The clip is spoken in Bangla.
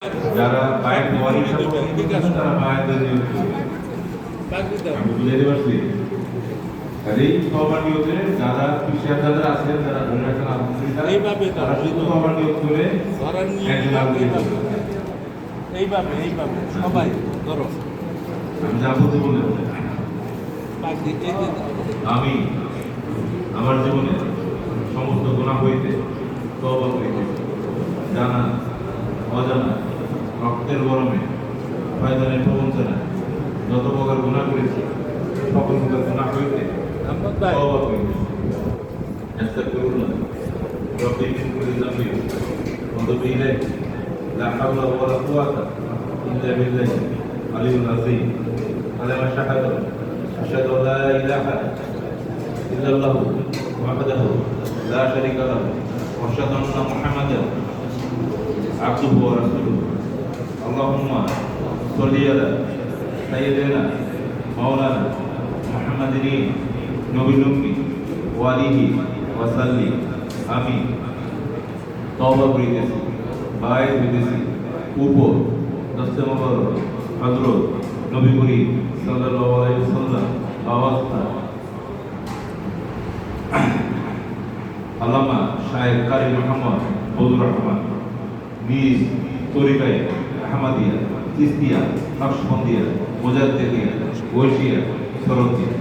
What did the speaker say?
যারা বাইক ওয়ারিং তারা বাইকদের আমি বুঝাইতে পারছি কাজেই সবার নিয়তে যারা পিছিয়ে যারা আছেন যারা ধরে রাখেন আলহামদুলিল্লাহ তারা শুধু সবার নিয়ত করে একজন এইভাবে সবাই ধরো আমি যা বলতে বলে আমি আমার জীবনে সমস্ত গুনাহ হইতে তওবা করিতে জানা অজানা রক্তের গরমে শয়তানের প্রবঞ্চনা যত প্রকার গুনাহ করেছি সকল প্রকার গুনাহ হইতে তওবা করিতে আস্তাগফিরুল্লাহ রব্বি মিন কুল্লি যামবিন ওয়া তুবু ইলাইহি লা হাওলা ওয়া লা কুওয়াতা ইল্লা বিল্লাহি আলিয়্যিল আযীম আলামা শাহাদা আশহাদু আল্লা ইলাহা ইল্লাল্লাহু ওয়াহদাহু লা শারীকা লাহু ওয়া আশহাদু আন্না মুহাম্মাদান عبده ورسوله اللهم صل على سيدنا مولانا محمد نبي الأمي وآله وسلم আমি তওবা করিতেছি বাইর হইতেছি উপর দস্তে মোবারক হযরত নবী করিম সাল্লাল্লাহু আলাইহি ওয়াসাল্লাম অবস্থা আল্লামা শায়েখ কারি মুহাম্মদ বদরুর রহমান নিজ তরিকায় আহমদিয়া, চিস্তিয়া, নকশবন্দিয়া, মুজাদ্দিদিয়া, ওয়াইশিয়া, সরদিয়া